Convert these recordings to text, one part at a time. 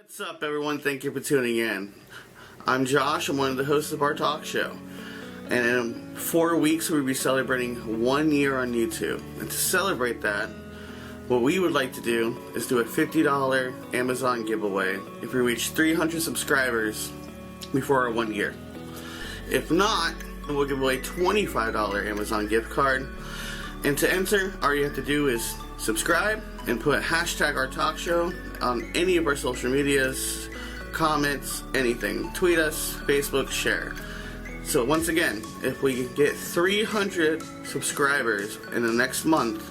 What's up, everyone? Thank you for tuning in. I'm Josh. I'm one of the hosts of our talk show. And in 4 weeks, we'll be celebrating 1 year on YouTube. And to celebrate that, what we would like to do is do a $50 Amazon giveaway if we reach 300 subscribers before our 1 year. If not, we'll give away a $25 Amazon gift card. And to enter, all you have to do is subscribe and put hashtag our talk show on any of our social medias, comments, anything. Tweet us, Facebook, share. So once again, if we get 300 subscribers in the next month,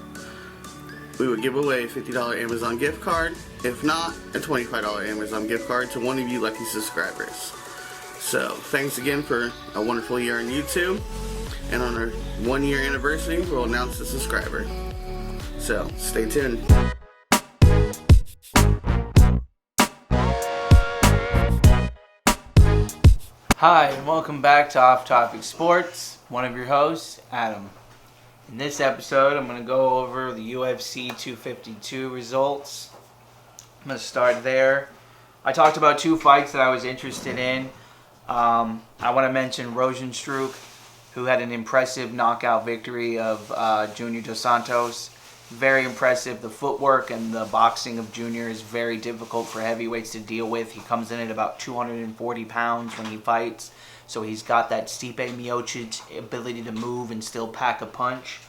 we would give away a $50 Amazon gift card. If not, a $25 Amazon gift card to one of you lucky subscribers. So thanks again for a wonderful year on YouTube. And on our 1 year anniversary, we'll announce the subscriber. So stay tuned. Hi, and welcome back to Off Topic Sports. One of your hosts, Adam. In this episode, I'm going to go over the UFC 252 results. I'm going to start there. I talked about two fights that I was interested in. I want to mention Rosenstruck, who had an impressive knockout victory of Junior Dos Santos. Very impressive. The footwork and the boxing of Junior is very difficult for heavyweights to deal with. He comes in at about 240 pounds when he fights, so he's got that Stipe Miocic ability to move and still pack a punch.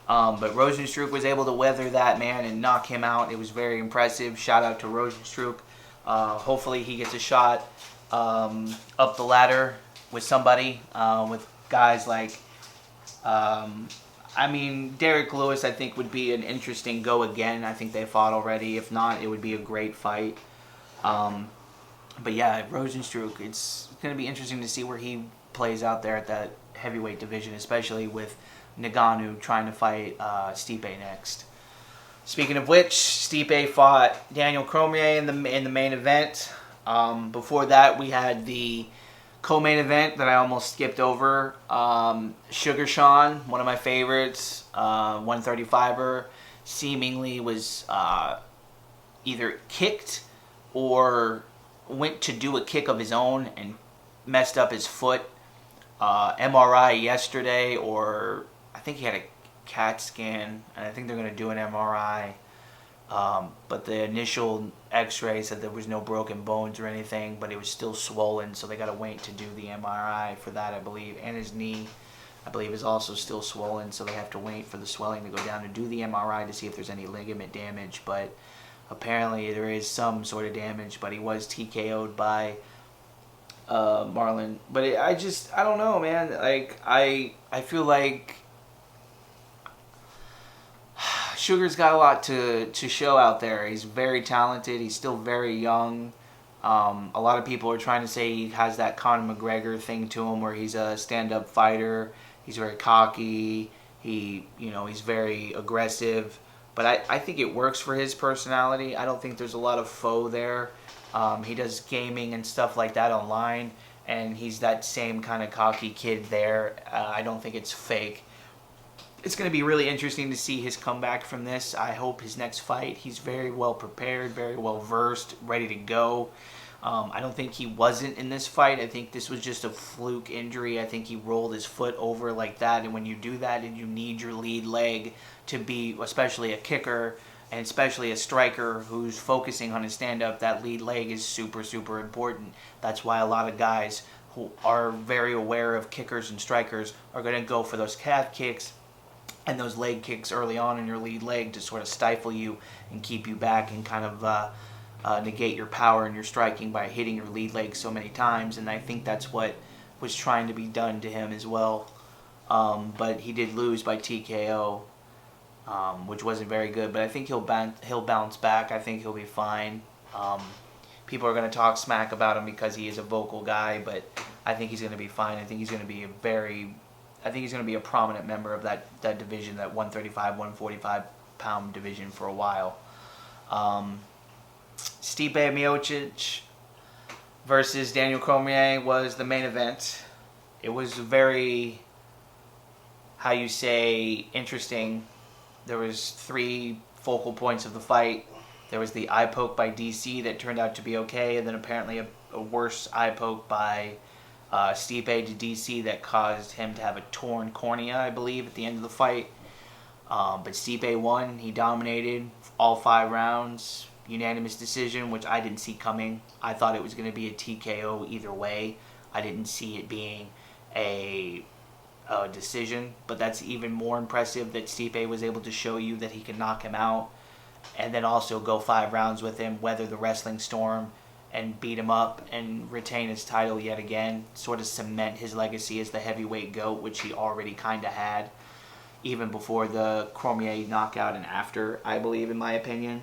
But Rosenstruck was able to weather that, man, and knock him out. It was very impressive. Shout out to Rosenstruck. Hopefully he gets a shot up the ladder with somebody, with guys like... Derek Lewis, I think, would be an interesting go again. I think they fought already. If not, it would be a great fight. But yeah, Rosenstruck, it's going to be interesting to see where he plays out there at that heavyweight division, especially with Ngannou trying to fight Stipe next. Speaking of which, Stipe fought Daniel Cormier in the main event. Before that, we had the co-main event that I almost skipped over. Sugar Sean, one of my favorites, 135er, seemingly was either kicked or went to do a kick of his own and messed up his foot. MRI yesterday, or I think he had a CAT scan, and I think they're going to do an MRI. But the initial x-ray said there was no broken bones or anything, but it was still swollen, so they got to wait to do the MRI for that, I believe. And his knee, I believe, is also still swollen, so they have to wait for the swelling to go down and do the MRI to see if there's any ligament damage. But apparently there is some sort of damage, but he was TKO'd by Marlon. But I don't know, man. Like, I feel like Sugar's got a lot to show out there. He's very talented. He's still very young. A lot of people are trying to say he has that Conor McGregor thing to him where he's a stand-up fighter. He's very cocky. He's very aggressive. But I think it works for his personality. I don't think there's a lot of faux there. He does gaming and stuff like that online, and he's that same kind of cocky kid there. I don't think it's fake. It's going to be really interesting to see his comeback from this. I hope his next fight, he's very well prepared, very well versed, ready to go. I don't think he wasn't in this fight. I think this was just a fluke injury. I think he rolled his foot over like that. And when you do that and you need your lead leg to be, especially a kicker and especially a striker who's focusing on his stand-up, that lead leg is super, super important. That's why a lot of guys who are very aware of kickers and strikers are going to go for those calf kicks and those leg kicks early on in your lead leg to sort of stifle you and keep you back and kind of negate your power and your striking by hitting your lead leg so many times. And I think that's what was trying to be done to him as well. But he did lose by TKO, which wasn't very good. But I think he'll bounce back. I think he'll be fine. People are going to talk smack about him because he is a vocal guy, but I think he's going to be fine. I think he's going to be a prominent member of that division, that 135, 145 pound division for a while. Stipe Miocic versus Daniel Cormier was the main event. It was very, interesting. There was 3 focal points of the fight. There was the eye poke by DC that turned out to be okay, and then apparently a worse eye poke by Stipe to DC that caused him to have a torn cornea, I believe, at the end of the fight. But Stipe won. He dominated all 5 rounds. Unanimous decision, which I didn't see coming. I thought it was going to be a TKO either way. I didn't see it being a decision, but that's even more impressive that Stipe was able to show you that he can knock him out and then also go 5 rounds with him, weather the wrestling storm, and beat him up and retain his title yet again, sort of cement his legacy as the heavyweight GOAT, which he already kind of had, even before the Cormier knockout and after, I believe, in my opinion.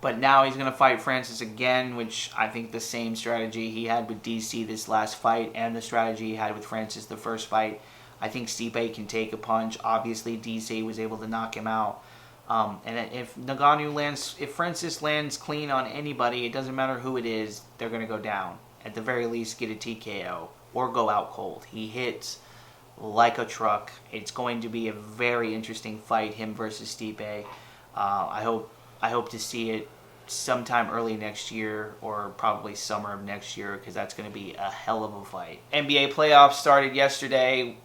But now he's going to fight Francis again, which I think the same strategy he had with DC this last fight and the strategy he had with Francis the first fight. I think Stipe can take a punch. Obviously, DC was able to knock him out. And if Francis lands clean on anybody, it doesn't matter who it is, they're going to go down. At the very least, get a TKO or go out cold. He hits like a truck. It's going to be a very interesting fight, him versus Stipe. I hope to see it sometime early next year or probably summer of next year, because that's going to be a hell of a fight. NBA playoffs started yesterday.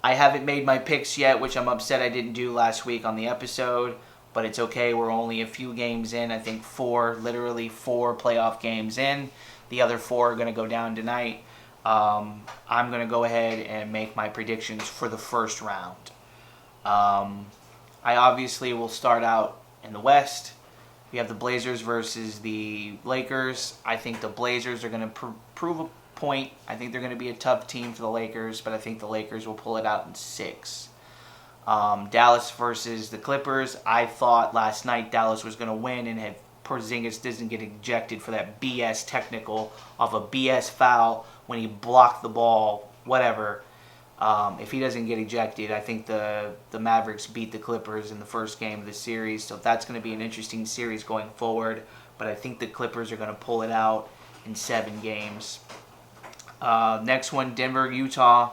I haven't made my picks yet, which I'm upset I didn't do last week on the episode, but it's okay. We're only a few games in. I think 4 playoff games in. The other 4 are going to go down tonight. I'm going to go ahead and make my predictions for the first round. I obviously will start out in the West. We have the Blazers versus the Lakers. I think the Blazers are going to prove a point. I think they're going to be a tough team for the Lakers, but I think the Lakers will pull it out in 6. Dallas versus the Clippers. I thought last night Dallas was going to win, and if Porzingis doesn't get ejected for that BS technical off a BS foul when he blocked the ball, whatever. If he doesn't get ejected, I think the Mavericks beat the Clippers in the first game of the series. So that's going to be an interesting series going forward. But I think the Clippers are going to pull it out in 7 games. Next one, Denver, Utah.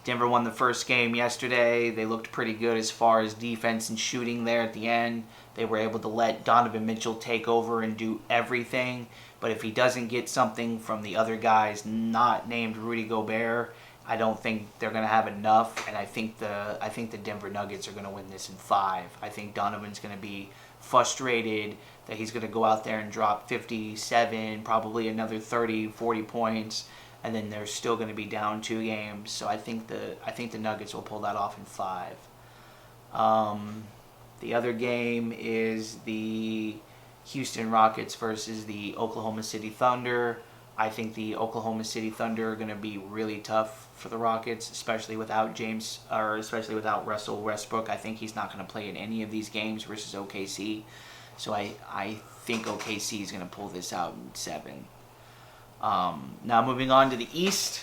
Denver won the first game yesterday. They looked pretty good as far as defense and shooting there at the end. They were able to let Donovan Mitchell take over and do everything. But if he doesn't get something from the other guys not named Rudy Gobert, I don't think they're going to have enough, and I think the Denver Nuggets are going to win this in 5. I think Donovan's going to be frustrated that he's going to go out there and drop 57, probably another 30, 40 points, and then they're still going to be down 2 games. So I think the Nuggets will pull that off in 5. The other game is the Houston Rockets versus the Oklahoma City Thunder. I think the Oklahoma City Thunder are going to be really tough for the Rockets, especially without Russell Westbrook. I think he's not going to play in any of these games versus OKC. So I think OKC is going to pull this out in 7. Now moving on to the East.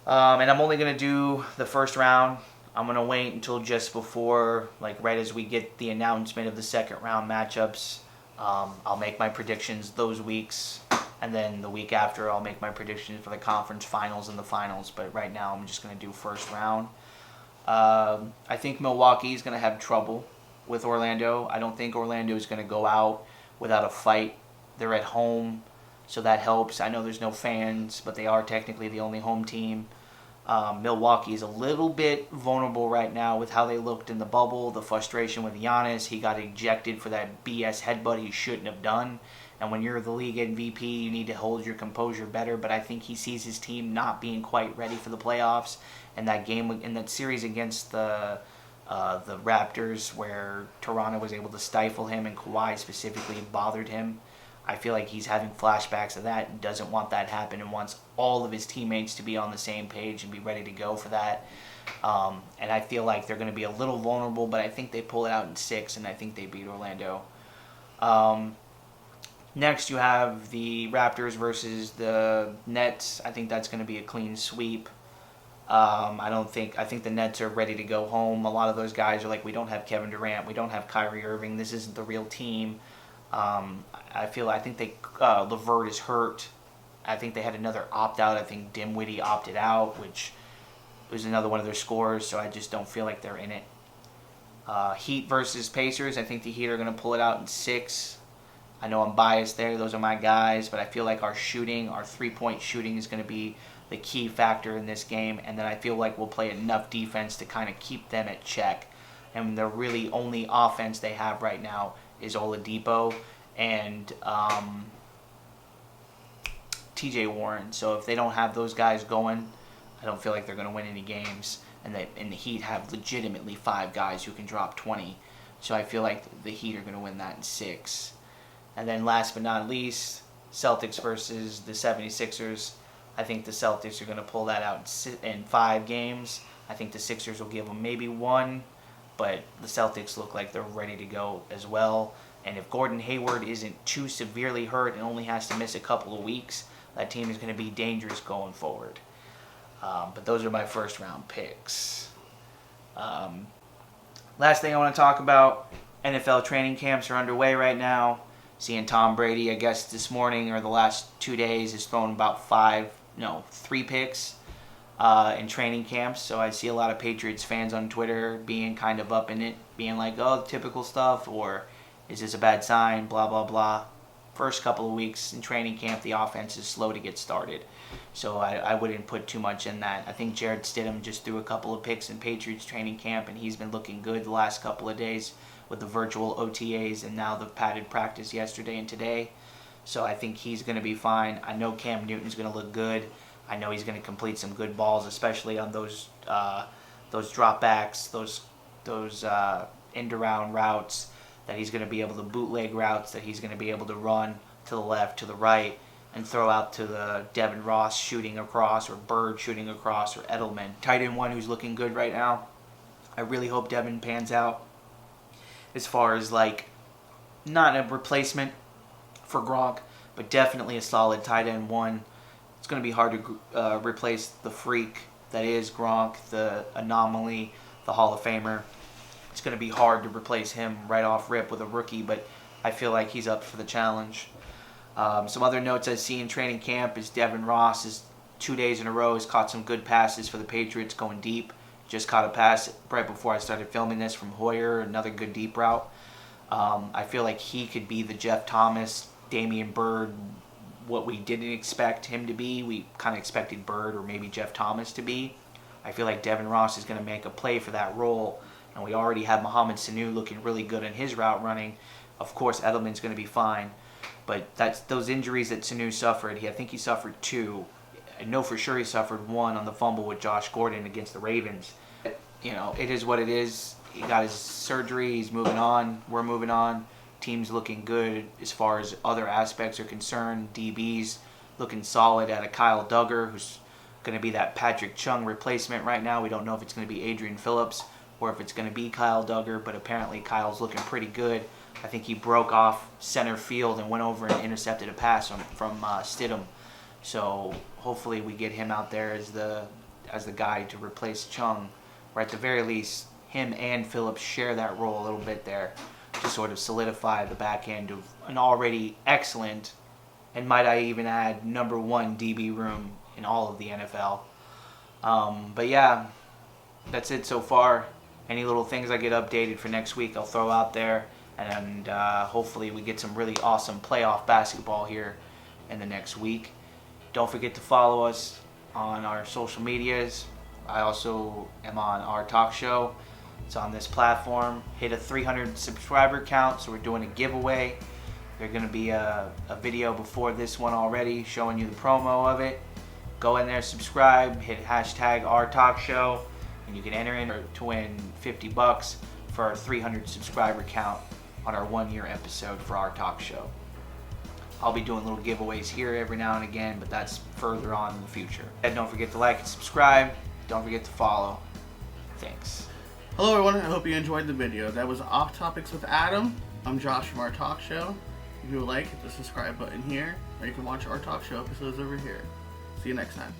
And I'm only going to do the first round. I'm going to wait until just before, right as we get the announcement of the second round matchups. I'll make my predictions those weeks. And then the week after, I'll make my predictions for the conference finals and the finals. But right now, I'm just going to do first round. I think Milwaukee is going to have trouble with Orlando. I don't think Orlando is going to go out without a fight. They're at home, so that helps. I know there's no fans, but they are technically the only home team. Milwaukee is a little bit vulnerable right now with how they looked in the bubble, the frustration with Giannis. He got ejected for that BS headbutt he shouldn't have done. And when you're the league MVP, you need to hold your composure better. But I think he sees his team not being quite ready for the playoffs. And that game, in that series against the Raptors, where Toronto was able to stifle him and Kawhi specifically bothered him, I feel like he's having flashbacks of that and doesn't want that to happen and wants all of his teammates to be on the same page and be ready to go for that. And I feel like they're going to be a little vulnerable, but I think they pull it out in 6, and I think they beat Orlando. Next, you have the Raptors versus the Nets. I think that's going to be a clean sweep. I think the Nets are ready to go home. A lot of those guys are like, we don't have Kevin Durant, we don't have Kyrie Irving. This isn't the real team. I think LeVert is hurt. I think they had another opt-out. I think Dinwiddie opted out, which was another one of their scorers, so I just don't feel like they're in it. Heat versus Pacers. I think the Heat are going to pull it out in 6. I know I'm biased there. Those are my guys. But I feel like our shooting, our three-point shooting is going to be the key factor in this game. And then I feel like we'll play enough defense to kind of keep them at check. And the really only offense they have right now is Oladipo and TJ Warren. So if they don't have those guys going, I don't feel like they're going to win any games. And the Heat have legitimately 5 guys who can drop 20. So I feel like the Heat are going to win that in 6. And then last but not least, Celtics versus the 76ers. I think the Celtics are going to pull that out in 5 games. I think the Sixers will give them maybe 1. But the Celtics look like they're ready to go as well. And if Gordon Hayward isn't too severely hurt and only has to miss a couple of weeks, that team is going to be dangerous going forward. But those are my first round picks. Last thing I want to talk about, NFL training camps are underway right now. Seeing Tom Brady, I guess this morning or the last 2 days, has thrown about 3 picks in training camps. So I see a lot of Patriots fans on Twitter being kind of up in it, being like, oh, typical stuff, or is this a bad sign, blah, blah, blah. First couple of weeks in training camp, the offense is slow to get started. So I wouldn't put too much in that. I think Jarrett Stidham just threw a couple of picks in Patriots training camp, and he's been looking good the last couple of days with the virtual OTAs and now the padded practice yesterday and today. So I think he's going to be fine. I know Cam Newton's going to look good. I know he's going to complete some good balls, especially on those dropbacks, those end-around routes that he's going to be able to bootleg routes that he's going to be able to run to the left, to the right, and throw out to the Devin Ross shooting across, or Bird shooting across, or Edelman. Tight end one who's looking good right now. I really hope Devin pans out as far as, like, not a replacement for Gronk, but definitely a solid tight end one. It's going to be hard to replace the freak that is Gronk, the anomaly, the Hall of Famer. It's going to be hard to replace him right off rip with a rookie, but I feel like he's up for the challenge. Some other notes I see in training camp is Devin Ross is 2 days in a row has caught some good passes for the Patriots going deep. Just caught a pass right before I started filming this from Hoyer, another good deep route. I feel like he could be the Jeff Thomas, Damian Bird, what we didn't expect him to be. We kind of expected Bird or maybe Jeff Thomas to be. I feel like Devin Ross is going to make a play for that role. And we already have Mohamed Sanu looking really good in his route running. Of course, Edelman's going to be fine. But that's those injuries that Sanu suffered. I think he suffered 2. I know for sure he suffered 1 on the fumble with Josh Gordon against the Ravens. You know, it is what it is. He got his surgery. He's moving on. We're moving on. Team's looking good as far as other aspects are concerned. DB's looking solid at a Kyle Duggar, who's going to be that Patrick Chung replacement right now. We don't know if it's going to be Adrian Phillips or if it's going to be Kyle Duggar, but apparently Kyle's looking pretty good. I think he broke off center field and went over and intercepted a pass from Stidham. So hopefully we get him out there as the guy to replace Chung, or at the very least, him and Phillips share that role a little bit there to sort of solidify the back end of an already excellent, and might I even add, #1 DB room in all of the NFL. But yeah, that's it so far. Any little things I get updated for next week, I'll throw out there. And hopefully we get some really awesome playoff basketball here in the next week. Don't forget to follow us on our social medias. I also am on our talk show. It's on this platform. Hit a 300 subscriber count, so we're doing a giveaway. There's going to be a video before this one already showing you the promo of it. Go in there, subscribe, hit hashtag our talk show, and you can enter in to win $50 for our 300 subscriber count on our 1-year episode for our talk show. I'll be doing little giveaways here every now and again, but that's further on in the future. And don't forget to like and subscribe. Don't forget to follow. Thanks. Hello everyone, I hope you enjoyed the video. That was Off Topics with Adam. I'm Josh from Our Talk Show. If you would like, hit the subscribe button here, or you can watch Our Talk Show episodes over here. See you next time.